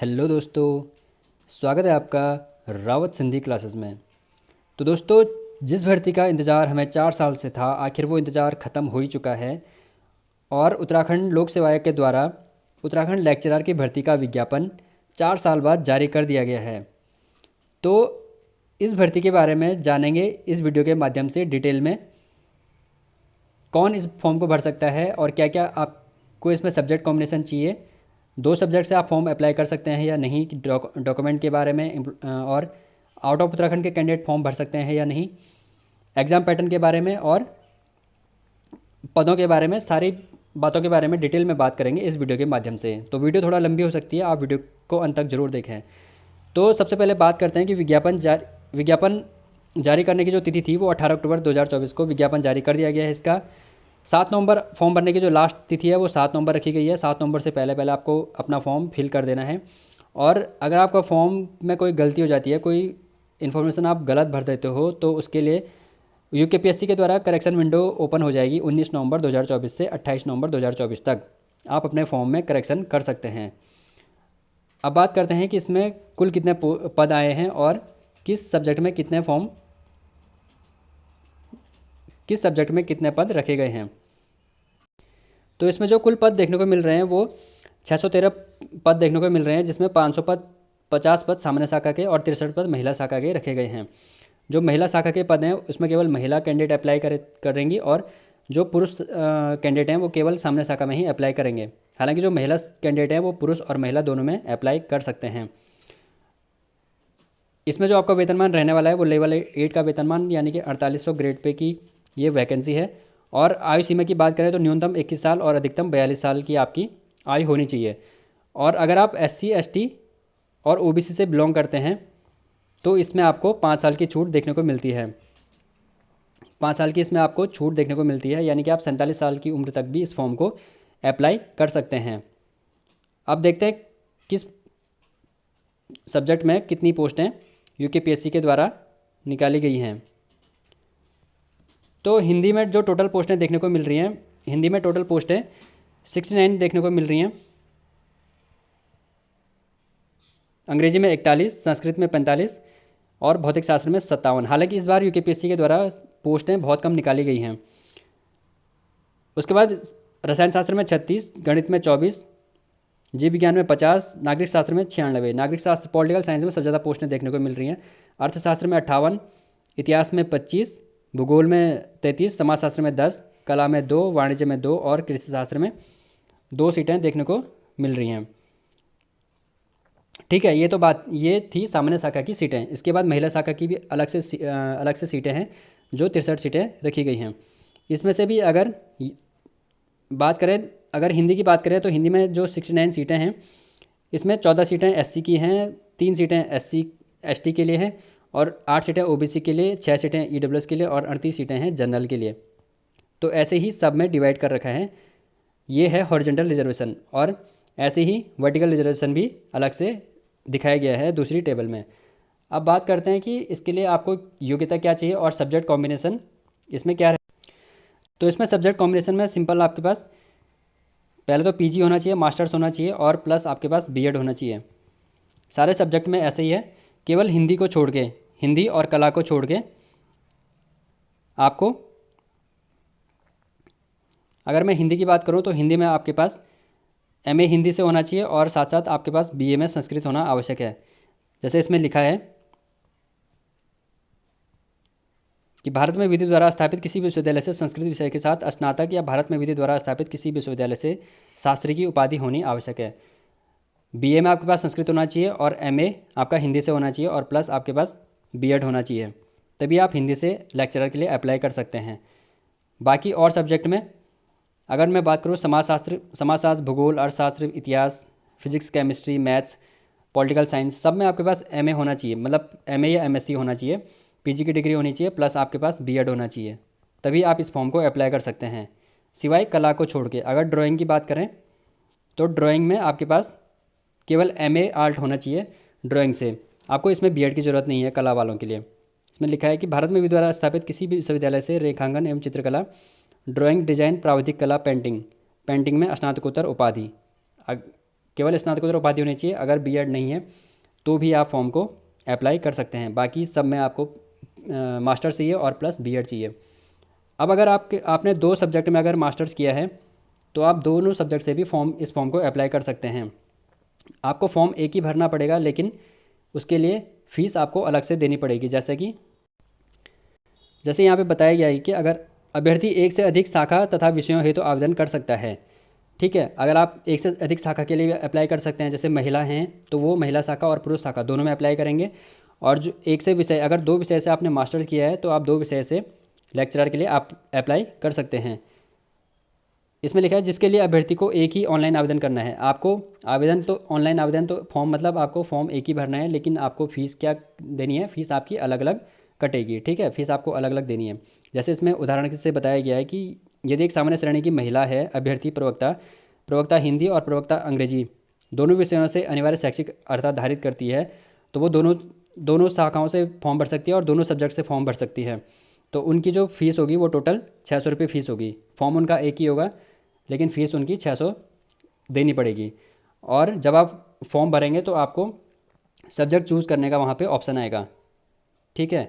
Hello दोस्तों, स्वागत है आपका रावत सिंधी क्लासेस में। तो दोस्तों, जिस भर्ती का इंतज़ार हमें 4 साल से था, आखिर वो इंतज़ार ख़त्म हो ही चुका है और उत्तराखंड लोक सेवा आयोग के द्वारा उत्तराखंड लेक्चरर की भर्ती का विज्ञापन 4 साल बाद जारी कर दिया गया है। तो इस भर्ती के बारे में जानेंगे इस वीडियो के माध्यम से डिटेल में। कौन इस फॉर्म को भर सकता है और क्या क्या आपको इसमें सब्जेक्ट कॉम्बिनेशन चाहिए, 2 सब्जेक्ट से आप फॉर्म अप्लाई कर सकते हैं या नहीं, डॉक्यूमेंट के बारे में, और आउट ऑफ उत्तराखंड के कैंडिडेट फॉर्म भर सकते हैं या नहीं, एग्ज़ाम पैटर्न के बारे में और पदों के बारे में, सारी बातों के बारे में डिटेल में बात करेंगे इस वीडियो के माध्यम से। तो वीडियो थोड़ा लंबी हो सकती है, आप वीडियो को अंत तक ज़रूर देखें। तो सबसे पहले बात करते हैं कि विज्ञापन जारी करने की जो तिथि थी वो 18 अक्टूबर 2024 को विज्ञापन जारी कर दिया गया है। इसका 7 नवंबर फॉर्म भरने की जो लास्ट तिथि है वो 7 नवंबर रखी गई है। 7 नवंबर से पहले पहले आपको अपना फॉर्म फिल कर देना है। और अगर आपका फॉर्म में कोई गलती हो जाती है, कोई इन्फॉर्मेशन आप गलत भर देते हो, तो उसके लिए यूकेपीएससी के द्वारा करेक्शन विंडो ओपन हो जाएगी 19 नवंबर 2024 से 28 नवंबर 2024 तक। आप अपने फॉर्म में करेक्शन कर सकते हैं। अब बात करते हैं कि इसमें कुल कितने पद आए हैं और किस सब्जेक्ट में कितने पद रखे गए हैं। तो इसमें जो कुल पद देखने को मिल रहे हैं वो 613 पद देखने को मिल रहे हैं, जिसमें 500 पद 50 पद सामान्य शाखा के और 63 पद महिला शाखा के रखे गए हैं। जो महिला शाखा के पद हैं उसमें केवल महिला कैंडिडेट अप्लाई करेंगी और जो पुरुष कैंडिडेट हैं वो केवल सामान्य शाखा में ही अप्लाई करेंगे। हालांकि जो महिला कैंडिडेट हैं वो पुरुष और महिला दोनों में अप्लाई कर सकते हैं। इसमें जो आपका वेतनमान रहने वाला है वो लेवल 8 का वेतनमान यानी कि 4800 ग्रेड पे की ये वैकेंसी है। और आयु सीमा की बात करें तो न्यूनतम 21 साल और अधिकतम 42 साल की आपकी आयु होनी चाहिए। और अगर आप SC ST और OBC से बिलोंग करते हैं तो इसमें आपको 5 साल की छूट देखने को मिलती है। 5 साल की इसमें आपको छूट देखने को मिलती है, यानी कि आप 47 साल की उम्र तक भी इस फॉर्म को अप्लाई कर सकते हैं। अब देखते हैं किस सब्जेक्ट में कितनी पोस्टें यूकेपीएससी के द्वारा निकाली गई हैं। तो हिंदी में जो टोटल पोस्टें देखने को मिल रही हैं, हिंदी में टोटल पोस्टें 69 देखने को मिल रही हैं, अंग्रेजी में 41, संस्कृत में 45 और भौतिक शास्त्र में 57। हालांकि इस बार यूकेपीएससी के द्वारा पोस्टें बहुत कम निकाली गई हैं। उसके बाद रसायन शास्त्र में 36, गणित में 24, जीव विज्ञान में 50, नागरिक शास्त्र में 96। नागरिक शास्त्र पॉलिटिकल साइंस में सबसे ज़्यादा पोस्टें देखने को मिल रही हैं। अर्थशास्त्र में 58, इतिहास में 25, भूगोल में 33, समाजशास्त्र में 10, कला में 2, वाणिज्य में 2 और कृषि शास्त्र में 2 सीटें देखने को मिल रही हैं। ठीक है, ये थी सामान्य शाखा की सीटें। इसके बाद महिला शाखा की भी अलग से सीटें हैं, जो 63 सीटें रखी गई हैं। इसमें से भी अगर हिंदी की बात करें तो हिंदी में जो 69 सीटें हैं, इसमें 14 सीटें SC की हैं, 3 सीटें SC ST के लिए हैं और 8 सीटें OBC के लिए, 6 सीटें EWS के लिए और 38 सीटें हैं जनरल के लिए। तो ऐसे ही सब में डिवाइड कर रखा है। ये है हॉरिजॉन्टल रिजर्वेशन, और ऐसे ही वर्टिकल रिजर्वेशन भी अलग से दिखाया गया है दूसरी टेबल में। अब बात करते हैं कि इसके लिए आपको योग्यता क्या चाहिए और सब्जेक्ट कॉम्बिनेशन इसमें क्या है। तो इसमें सब्जेक्ट कॉम्बिनेशन में सिंपल आपके पास पहले तो PG होना चाहिए, मास्टर्स होना चाहिए और प्लस आपके पास B.Ed होना चाहिए। सारे सब्जेक्ट में ऐसे ही है, केवल हिंदी को छोड़ के, हिंदी और कला को छोड़ के आपको, अगर मैं हिंदी की बात करूं तो हिंदी में आपके पास MA हिंदी से होना चाहिए और साथ साथ आपके पास BA में संस्कृत होना आवश्यक है। जैसे इसमें लिखा है कि भारत में विधि द्वारा स्थापित किसी भी विश्वविद्यालय से संस्कृत विषय के साथ स्नातक या भारत में विधि द्वारा स्थापित किसी विश्वविद्यालय से शास्त्री की उपाधि होनी आवश्यक है। BA में आपके पास संस्कृत होना चाहिए और MA आपका हिंदी से होना चाहिए और प्लस आपके पास B.Ed होना चाहिए, तभी आप हिंदी से लेक्चरर के लिए अप्लाई कर सकते हैं। बाकी और सब्जेक्ट में अगर मैं बात करूँ समाजशास्त्र, भूगोल, अर्थशास्त्र, इतिहास, physics, chemistry, maths, political science, सब में आपके पास MA होना चाहिए, मतलब MA या MSc होना चाहिए, PG की डिग्री होनी चाहिए, प्लस आपके पास B.Ed होना चाहिए, तभी आप इस फॉर्म को अप्लाई कर सकते हैं। सिवाय कला को छोड़ के। अगर ड्राइंग की बात करें तो ड्राइंग में आपके पास केवल MA आर्ट होना चाहिए ड्राइंग से, आपको इसमें B.Ed की ज़रूरत नहीं है कला वालों के लिए। इसमें लिखा है कि भारत में विधि द्वारा स्थापित किसी भी विश्वविद्यालय से रेखांकन एवं चित्रकला, ड्राइंग, डिजाइन, प्राविधिक कला, पेंटिंग में स्नातकोत्तर उपाधि। केवल स्नातकोत्तर उपाधि होनी चाहिए। अगर बीएड नहीं है तो भी आप फॉर्म को अप्लाई कर सकते हैं। बाकी सब में आपको मास्टर्स चाहिए और प्लस बीएड चाहिए। अब अगर आपने 2 सब्जेक्ट में अगर मास्टर्स किया है तो आप दोनों सब्जेक्ट से भी इस फॉर्म को अप्लाई कर सकते हैं। आपको फॉर्म एक ही भरना पड़ेगा, लेकिन उसके लिए फ़ीस आपको अलग से देनी पड़ेगी। जैसे यहाँ पे बताया गया है कि अगर अभ्यर्थी एक से अधिक शाखा तथा विषयों हेतु आवेदन कर सकता है। ठीक है, अगर आप एक से अधिक शाखा के लिए अप्लाई कर सकते हैं, जैसे महिला हैं तो वो महिला शाखा और पुरुष शाखा दोनों में अप्लाई करेंगे। और जो एक से विषय, अगर 2 विषय से आपने मास्टर्स किया है तो आप 2 विषय से लेक्चरर के लिए आप अप्लाई कर सकते हैं। इसमें लिखा है जिसके लिए अभ्यर्थी को एक ही ऑनलाइन आवेदन करना है। आपको आवेदन तो ऑनलाइन आवेदन तो फॉर्म मतलब आपको फॉर्म एक ही भरना है, लेकिन आपको फ़ीस क्या देनी है, फ़ीस आपकी अलग अलग कटेगी। ठीक है, फ़ीस आपको अलग अलग देनी है। जैसे इसमें उदाहरण से बताया गया है कि यदि एक सामान्य श्रेणी की महिला है, अभ्यर्थी प्रवक्ता हिंदी और प्रवक्ता अंग्रेजी दोनों विषयों से अनिवार्य शैक्षिक अर्हता धारित करती है, तो वो दोनों शाखाओं से फॉर्म भर सकती है और दोनों सब्जेक्ट से फॉर्म भर सकती है। तो उनकी जो फ़ीस होगी वो टोटल 600 रुपये फ़ीस होगी। फॉर्म उनका एक ही होगा, लेकिन फ़ीस उनकी 600 देनी पड़ेगी। और जब आप फॉर्म भरेंगे तो आपको सब्जेक्ट चूज़ करने का वहाँ पे ऑप्शन आएगा। ठीक है,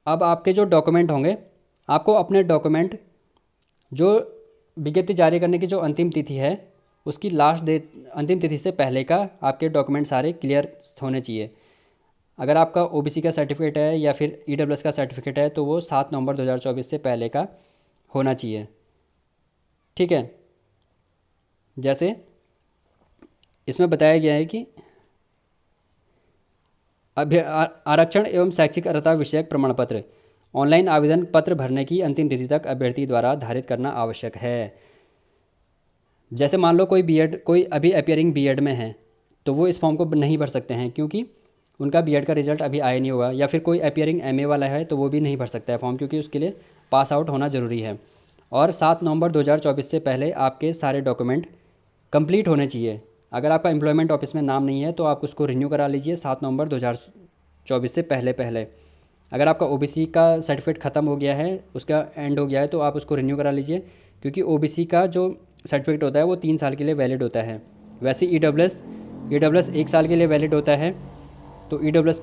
अब आपके जो डॉक्यूमेंट होंगे, आपको अपने डॉक्यूमेंट जो विज्ञप्ति जारी करने की जो अंतिम तिथि है उसकी अंतिम तिथि से पहले का आपके डॉक्यूमेंट सारे क्लियर होने चाहिए। अगर आपका ओबीसी का सर्टिफिकेट है या फिर ईडब्ल्यूएस का सर्टिफिकेट है तो वो 7 नवंबर 2024 से पहले का होना चाहिए। ठीक है, जैसे इसमें बताया गया है कि आरक्षण एवं शैक्षिक अर्हता विषयक प्रमाण पत्र ऑनलाइन आवेदन पत्र भरने की अंतिम तिथि तक अभ्यर्थी द्वारा धारित करना आवश्यक है। जैसे मान लो कोई अभी अपियरिंग बीएड में है तो वो इस फॉर्म को नहीं भर सकते हैं, क्योंकि उनका बीएड का रिजल्ट अभी आया नहीं होगा। या फिर कोई अपियरिंग एमए वाला है तो वो भी नहीं भर सकता है फॉर्म, क्योंकि उसके लिए पास आउट होना ज़रूरी है। और 7 नवंबर 2024 से पहले आपके सारे डॉक्यूमेंट कंप्लीट होने चाहिए। अगर आपका एम्प्लॉयमेंट ऑफिस में नाम नहीं है तो आप उसको रिन्यू करा लीजिए 7 नवंबर 2024 से पहले। अगर आपका ओबीसी का सर्टिफिकेट ख़त्म हो गया है, उसका एंड हो गया है, तो आप उसको रिन्यू करा लीजिए, क्योंकि ओबीसी का जो सर्टिफिकेट होता है वो 3 साल के लिए वैलिड होता है। वैसे ईडब्ल्यूएस 1 साल के लिए वैलिड होता है। तो ईडब्ल्यूएस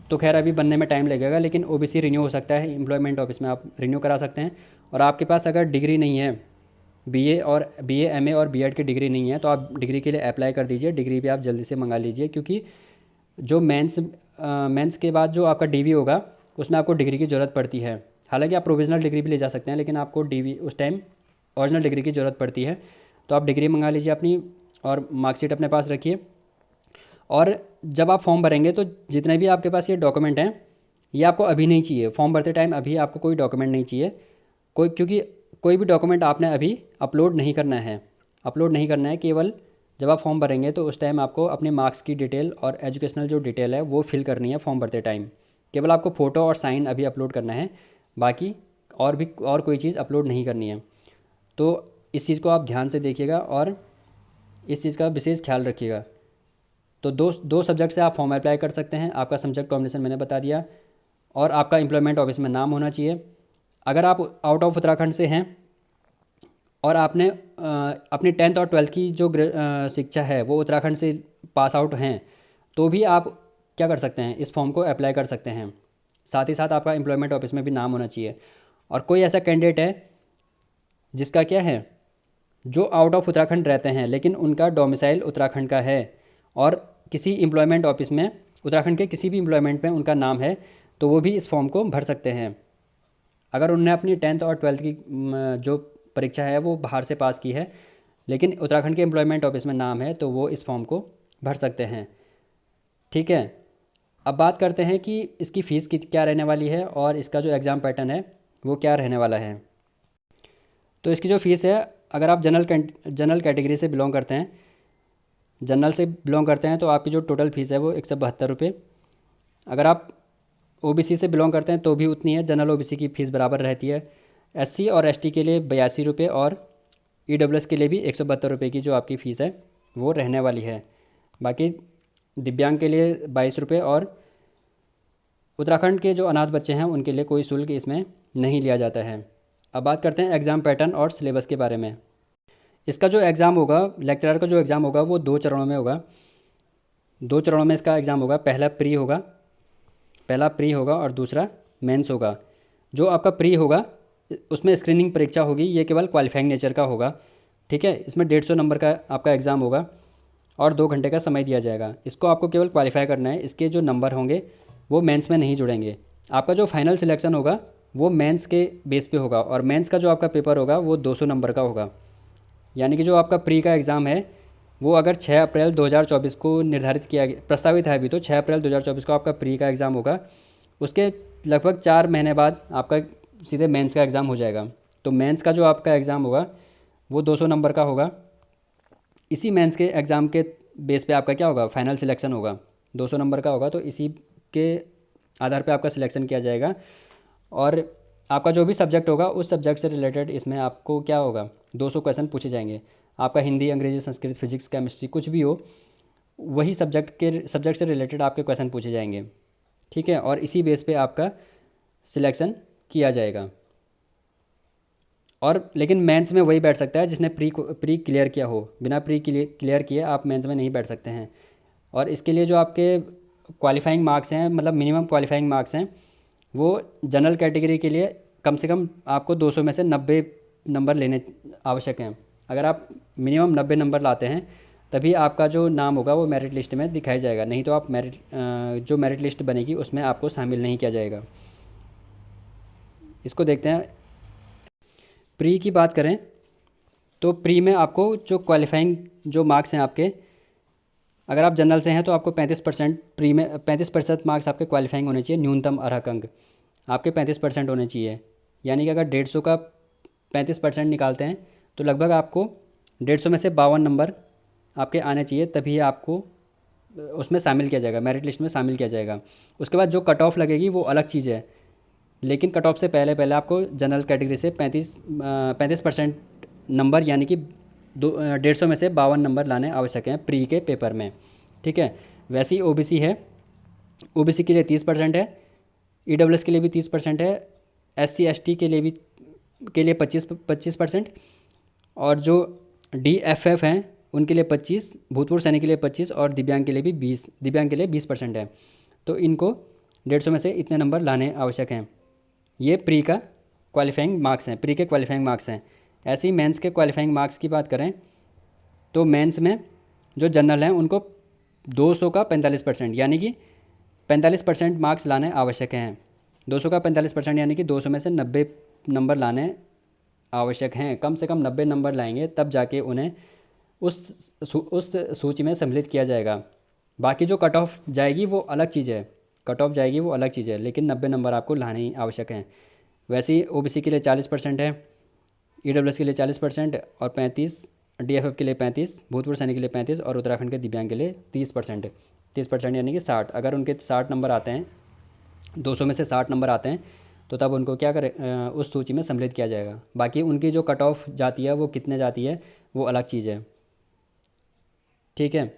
तो खैर अभी बनने में टाइम लगेगा, लेकिन ओबीसी रिन्यू हो सकता है एम्प्लॉयमेंट ऑफिस में, आप रिन्यू करा सकते हैं। और आपके पास अगर डिग्री नहीं है, बीए एमए और बीएड की डिग्री नहीं है, तो आप डिग्री के लिए अप्लाई कर दीजिए। डिग्री भी आप जल्दी से मंगा लीजिए, क्योंकि जो मेंस के बाद जो आपका डीवी होगा उसमें आपको डिग्री की ज़रूरत पड़ती है। हालांकि आप प्रोविजनल डिग्री भी ले जा सकते हैं, लेकिन आपको डीवी उस टाइम ओरिजिनल डिग्री की ज़रूरत पड़ती है। तो आप डिग्री मंगा लीजिए अपनी, और मार्कशीट अपने पास रखिए। और जब आप फॉर्म भरेंगे तो जितने भी आपके पास ये डॉक्यूमेंट हैं ये आपको अभी नहीं चाहिए। फॉर्म भरते टाइम अभी आपको कोई डॉक्यूमेंट नहीं चाहिए, क्योंकि कोई भी डॉक्यूमेंट आपने अभी अपलोड नहीं करना है। केवल जब आप फॉर्म भरेंगे तो उस टाइम आपको अपने मार्क्स की डिटेल और एजुकेशनल जो डिटेल है वो फिल करनी है फॉर्म भरते टाइम। केवल आपको फ़ोटो और साइन अभी अपलोड करना है, बाकी और कोई चीज़ अपलोड नहीं करनी है। तो इस चीज़ को आप ध्यान से देखिएगा और इस चीज़ का विशेष ख्याल रखिएगा। तो दो सब्जेक्ट से आप फॉर्म अप्लाई कर सकते हैं। आपका सब्जेक्ट कॉम्बिनेशन मैंने बता दिया, और आपका एम्प्लॉयमेंट ऑफिस में नाम होना चाहिए। अगर आप आउट ऑफ उत्तराखंड से हैं और आपने अपनी 10th और 12th की जो शिक्षा है वो उत्तराखंड से पास आउट हैं, तो भी आप क्या कर सकते हैं, इस फॉर्म को अप्लाई कर सकते हैं। साथ ही साथ आपका एम्प्लॉयमेंट ऑफिस में भी नाम होना चाहिए। और कोई ऐसा कैंडिडेट है जिसका क्या है, जो आउट ऑफ उत्तराखंड रहते हैं लेकिन उनका डोमिसाइल उत्तराखंड का है, और किसी एम्प्लॉयमेंट ऑफिस में उत्तराखंड के किसी भी एम्प्लॉयमेंट में उनका नाम है, तो वो भी इस फॉर्म को भर सकते हैं। अगर उन्होंने अपनी 10th और 12th की जो परीक्षा है वो बाहर से पास की है, लेकिन उत्तराखंड के एम्प्लॉयमेंट ऑफिस में नाम है, तो वो इस फॉर्म को भर सकते हैं। ठीक है, अब बात करते हैं कि इसकी फ़ीस क्या रहने वाली है और इसका जो एग्ज़ाम पैटर्न है वो क्या रहने वाला है। तो इसकी जो फ़ीस है, अगर आप जनरल कैटेगरी से बिलोंग करते हैं तो आपकी जो टोटल फ़ीस है वो 172 रुपये। अगर आप ओबीसी से बिलोंग करते हैं तो भी उतनी है, जनरल ओबीसी की फ़ीस बराबर रहती है। एससी और एसटी के लिए 82 रुपये और ईडब्ल्यूएस के लिए भी 172 रुपये की जो आपकी फ़ीस है वो रहने वाली है। बाकी दिव्यांग के लिए 22 रुपये, और उत्तराखंड के जो अनाथ बच्चे हैं उनके लिए कोई शुल्क इसमें नहीं लिया जाता है। अब बात करते हैं एग्ज़ाम पैटर्न और सिलेबस के बारे में। इसका जो एग्ज़ाम होगा, लेक्चरर का जो एग्ज़ाम होगा वो 2 चरणों में होगा। 2 चरणों में इसका एग्ज़ाम होगा। पहला प्री होगा और दूसरा मेंस होगा। जो आपका प्री होगा उसमें स्क्रीनिंग परीक्षा होगी, ये केवल क्वालिफाइंग नेचर का होगा। ठीक है, इसमें 150 नंबर का आपका एग्ज़ाम होगा और 2 घंटे का समय दिया जाएगा। इसको आपको केवल क्वालिफाई करना है। इसके जो नंबर होंगे वो मेंस में नहीं जुड़ेंगे। आपका जो फाइनल सिलेक्शन होगा वो मेंस के बेस पे होगा, और मेंस का जो आपका पेपर होगा वो 200 नंबर का होगा। यानी कि जो आपका प्री का एग्ज़ाम है वो अगर 6 अप्रैल 2024 को निर्धारित किया गया, प्रस्तावित है अभी, तो 6 अप्रैल 2024 को आपका प्री का एग्ज़ाम होगा। उसके लगभग 4 महीने बाद आपका सीधे मेंस का एग्ज़ाम हो जाएगा। तो मेंस का जो आपका एग्ज़ाम होगा वो 200 नंबर का होगा। इसी मेंस के एग्ज़ाम के बेस पे आपका क्या होगा, फाइनल सिलेक्शन होगा। 200 नंबर का होगा, तो इसी के आधार पे आपका सिलेक्शन किया जाएगा। और आपका जो भी सब्जेक्ट होगा उस सब्जेक्ट से रिलेटेड इसमें आपको क्या होगा, 200 क्वेश्चन पूछे जाएंगे। आपका हिंदी, अंग्रेजी, संस्कृत, फिजिक्स, केमिस्ट्री कुछ भी हो, वही सब्जेक्ट से रिलेटेड आपके क्वेश्चन पूछे जाएंगे। ठीक है, और इसी बेस पे आपका सिलेक्शन किया जाएगा। और लेकिन मेंस में वही बैठ सकता है जिसने प्री क्लियर किया हो। बिना प्री क्लियर किए आप मेंस में नहीं बैठ सकते हैं। और इसके लिए जो आपके क्वालिफाइंग मार्क्स हैं, मतलब मिनिमम क्वालिफाइंग मार्क्स हैं, वो जनरल कैटेगरी के लिए कम से कम आपको 200 में से 90 नंबर लेने आवश्यक हैं। अगर आप मिनिमम 90 नंबर लाते हैं तभी आपका जो नाम होगा वो मेरिट लिस्ट में दिखाया जाएगा, नहीं तो आप जो मेरिट लिस्ट बनेगी उसमें आपको शामिल नहीं किया जाएगा। इसको देखते हैं। प्री की बात करें तो प्री में आपको जो क्वालिफाइंग जो मार्क्स हैं आपके, अगर आप जनरल से हैं तो आपको 35% प्री में 35% मार्क्स आपके क्वालिफाइंग होने चाहिए। न्यूनतम अर्हक अंक आपके 35% होने चाहिए। यानी कि अगर 150 का 35% निकालते हैं तो लगभग आपको 150 में से 52 नंबर आपके आने चाहिए, तभी आपको उसमें शामिल किया जाएगा, मेरिट लिस्ट में शामिल किया जाएगा। उसके बाद जो कट ऑफ लगेगी वो अलग चीज़ है, लेकिन कट ऑफ से पहले पहले आपको जनरल कैटेगरी से 35% नंबर यानी कि 150 में से 52 नंबर लाने आवश्यक हैं प्री के पेपर में। ठीक है, वैसे ही ओबीसी है, ओबीसी के लिए 30% है, ईडब्ल्यूएस के लिए भी 30% है, एससी एसटी के लिए 25%, और जो डीएफएफ हैं उनके लिए 25, भूतपूर्व सैनिक के लिए 25 और दिव्यांग के लिए भी 20, दिव्यांग के लिए 20% है। तो इनको 150 में से इतने नंबर लाने आवश्यक हैं। ये प्री का क्वालिफाइंग मार्क्स हैं, प्री के क्वालिफाइंग मार्क्स हैं। ऐसे ही मेंस के क्वालिफाइंग मार्क्स की बात करें तो मेंस में जो जनरल हैं उनको 200 का 45% यानी कि 45% मार्क्स लाने आवश्यक हैं। 200 का 45% यानी कि 200 में से 90 नंबर लाने आवश्यक हैं। कम से कम 90 नंबर लाएंगे तब जाके उन्हें उस सूची में सम्मिलित किया जाएगा। बाकी जो कट ऑफ जाएगी वो अलग चीज़ है, लेकिन 90 नंबर आपको लाने ही आवश्यक हैं। वैसे ही ओबीसी के लिए 40% है, ईडब्ल्यूएस के लिए 40% और 35, डीएफएफ के लिए 35, भूतपूर्व सैनिक के लिए 35 और उत्तराखंड के दिव्यांग के लिए 30% यानी कि 60। अगर उनके 60 नंबर आते हैं, 200 में से 60 नंबर आते हैं, तो तब उनको क्या करें, उस सूची में सम्मिलित किया जाएगा। बाकी उनकी जो कट ऑफ जाती है वो कितने जाती है वो अलग चीज़ है। ठीक है,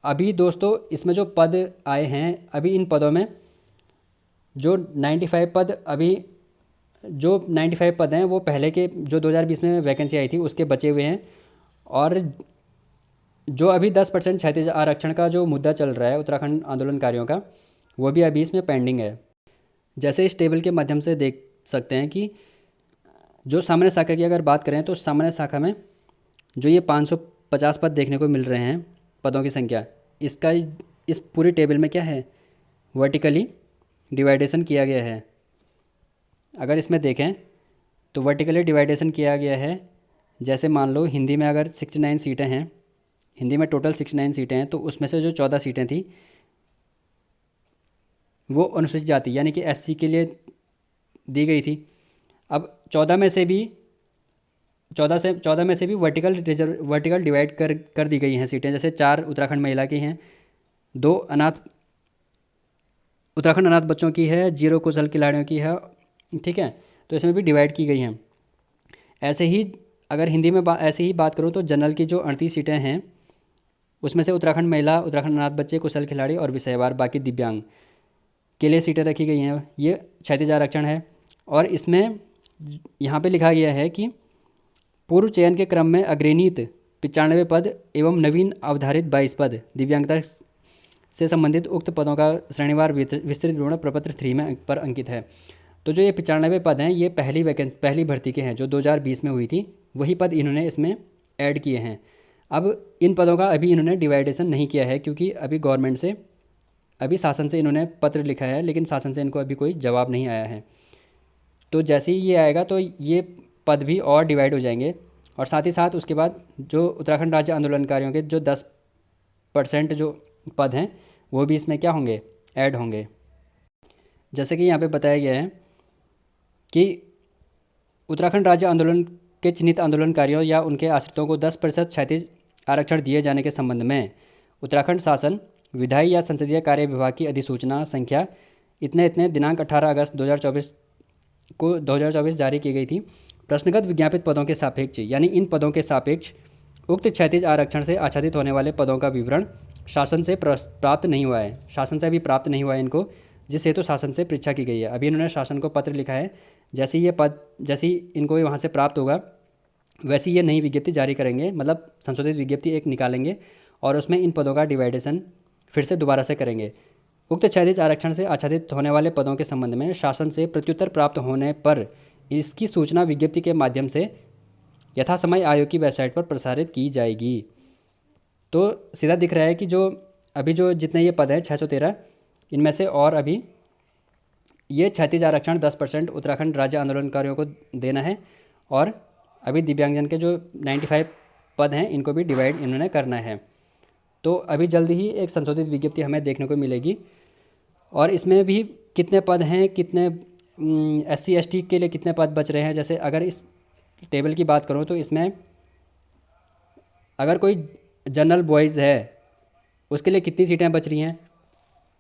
अभी दोस्तों इसमें जो पद आए हैं, अभी इन पदों में जो 95 पद हैं वो पहले के जो 2020 में वैकेंसी आई थी उसके बचे हुए हैं। और जो अभी 10% क्षैतिज आरक्षण का जो मुद्दा चल रहा है उत्तराखंड आंदोलनकारियों का, वो भी अभी इसमें पेंडिंग है। जैसे इस टेबल के माध्यम से देख सकते हैं कि जो सामान्य शाखा की अगर बात करें तो सामान्य शाखा में जो ये 550 पद देखने को मिल रहे हैं, पदों की संख्या, इसका इस पूरी टेबल में क्या है, वर्टिकली डिवाइडेशन किया गया है। अगर इसमें देखें तो वर्टिकली डिवाइडेशन किया गया है। जैसे मान लो हिंदी में अगर 69 सीटें हैं, हिंदी में टोटल 69 सीटें हैं, तो उसमें से जो 14 सीटें थी वो अनुसूचित जाति यानी कि एससी के लिए दी गई थी। अब 14 में से भी वर्टिकल डिवाइड कर दी गई हैं सीटें। जैसे 4 उत्तराखंड महिला की हैं, 2 उत्तराखंड अनाथ बच्चों की है, 0 कुशल खिलाड़ियों की है। ठीक है, तो इसमें भी डिवाइड की गई हैं। ऐसे ही अगर हिंदी में ऐसे ही बात करूँ तो जनरल की जो 38 सीटें हैं उसमें से उत्तराखंड महिला, उत्तराखंड अनाथ बच्चे, कुशल खिलाड़ी और विषयवार बाकी दिव्यांग के लिए सीटें रखी गई हैं। ये क्षैतिज आरक्षण है। और इसमें यहाँ पे लिखा गया है कि पूर्व चयन के क्रम में अग्रनीत 95 पद एवं नवीन अवधारित 22 पद दिव्यांगता से संबंधित उक्त पदों का श्रेणीवार विस्तृत विवरण प्रपत्र 3 में पर अंकित है। तो जो ये 95 पद हैं ये पहली भर्ती के हैं जो 2020 में हुई थी, वही पद इन्होंने इसमें ऐड किए हैं। अब इन पदों का अभी इन्होंने डिवाइडेशन नहीं किया है क्योंकि अभी गवर्नमेंट से अभी शासन से इन्होंने पत्र लिखा है, लेकिन शासन से इनको अभी कोई जवाब नहीं आया है। तो जैसे ही ये आएगा तो ये पद भी और डिवाइड हो जाएंगे, और साथ ही साथ उसके बाद जो उत्तराखंड राज्य आंदोलनकारियों के जो 10% जो पद हैं वो भी इसमें क्या होंगे, ऐड होंगे। जैसे कि यहाँ पे बताया गया है कि उत्तराखंड राज्य आंदोलन के चिन्हित आंदोलनकारियों या उनके आश्रितों को 10% क्षैतिज आरक्षण दिए जाने के संबंध में उत्तराखंड शासन विधायी या संसदीय कार्य विभाग की अधिसूचना संख्या इतने इतने दिनांक 18 अगस्त 2024 जारी की गई थी। प्रश्नगत विज्ञापित पदों के सापेक्ष यानी इन पदों के सापेक्ष उक्त क्षैतिज आरक्षण से आच्छादित होने वाले पदों का विवरण शासन से प्राप्त नहीं हुआ है। शासन से अभी प्राप्त नहीं हुआ है इनको, जिस हेतु शासन से परीक्षा की गई है। अभी इन्होंने शासन को पत्र लिखा है, जैसे ये पद जैसे इनको वहाँ से प्राप्त होगा वैसे ये नई विज्ञप्ति जारी करेंगे, मतलब संशोधित विज्ञप्ति एक निकालेंगे और उसमें इन पदों का डिवाइडेशन फिर से दोबारा से करेंगे। उक्त क्षैतिज आरक्षण से आच्छादित होने वाले पदों के संबंध में शासन से प्रत्युत्तर प्राप्त होने पर इसकी सूचना विज्ञप्ति के माध्यम से यथासमय आयोग की वेबसाइट पर प्रसारित की जाएगी। तो सीधा दिख रहा है कि जो अभी जो जितने ये पद हैं 613, इनमें से और अभी ये क्षैतिज आरक्षण 10% उत्तराखंड राज्य आंदोलनकारियों को देना है, और अभी दिव्यांगजन के जो 95 पद हैं इनको भी डिवाइड इन्होंने करना है। तो अभी जल्दी ही एक संशोधित विज्ञप्ति हमें देखने को मिलेगी, और इसमें भी कितने पद हैं, कितने SC ST के लिए कितने पद बच रहे हैं। जैसे अगर इस टेबल की बात करूँ तो इसमें अगर कोई जनरल बॉयज़ है उसके लिए कितनी सीटें बच रही हैं,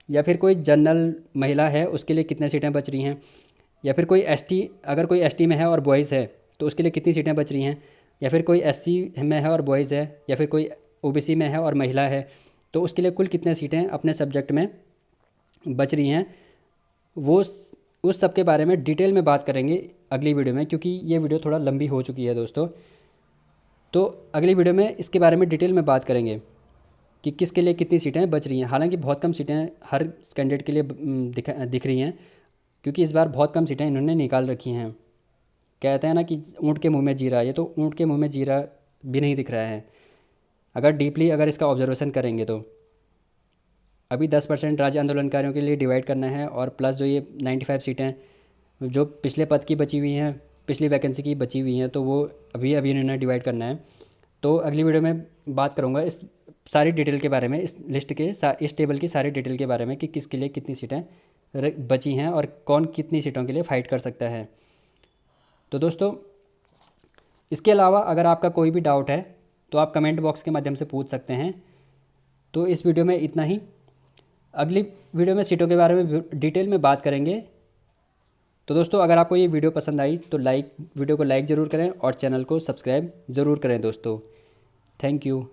या फिर कोई जनरल महिला है उसके लिए कितने सीटें बच रही हैं, या फिर कोई ST अगर कोई ST में है और बॉयज़ है तो उसके लिए कितनी सीटें बच रही हैं, या फिर कोई SC में है और बॉयज़ है, या फिर कोई OBC में है और महिला है तो उसके लिए कुल कितने सीटें अपने सब्जेक्ट में बच रही हैं। वो उस सब के बारे में डिटेल में बात करेंगे अगली वीडियो में, क्योंकि ये वीडियो थोड़ा लंबी हो चुकी है दोस्तों। तो अगली वीडियो में इसके बारे में डिटेल में बात करेंगे कि किसके लिए कितनी सीटें बच रही हैं। हालांकि बहुत कम सीटें हर कैंडिडेट के लिए दिख रही हैं, क्योंकि इस बार बहुत कम सीटें इन्होंने निकाल रखी हैं। कहते हैं ना कि ऊँट के मुंह में जीरा, ये तो ऊँट के मुंह में जीरा भी नहीं दिख रहा है अगर डीपली अगर इसका ऑब्जर्वेशन करेंगे। तो अभी 10% राज्य आंदोलनकारियों के लिए डिवाइड करना है, और प्लस जो ये 95 सीटें जो पिछले पद की बची हुई हैं, पिछली वैकेंसी की बची हुई हैं, तो वो अभी इन्होंने डिवाइड करना है। तो अगली वीडियो में बात करूँगा इस सारी डिटेल के बारे में, इस लिस्ट के इस टेबल की सारी डिटेल के बारे में कि किसके लिए कितनी सीटें बची हैं और कौन कितनी सीटों के लिए फ़ाइट कर सकता है। तो दोस्तों इसके अलावा अगर आपका कोई भी डाउट है तो आप कमेंट बॉक्स के माध्यम से पूछ सकते हैं। तो इस वीडियो में इतना ही। अगली वीडियो में सीटों के बारे में डिटेल में बात करेंगे। तो दोस्तों अगर आपको ये वीडियो पसंद आई तो वीडियो को लाइक ज़रूर करें और चैनल को सब्सक्राइब ज़रूर करें दोस्तों। Thank you.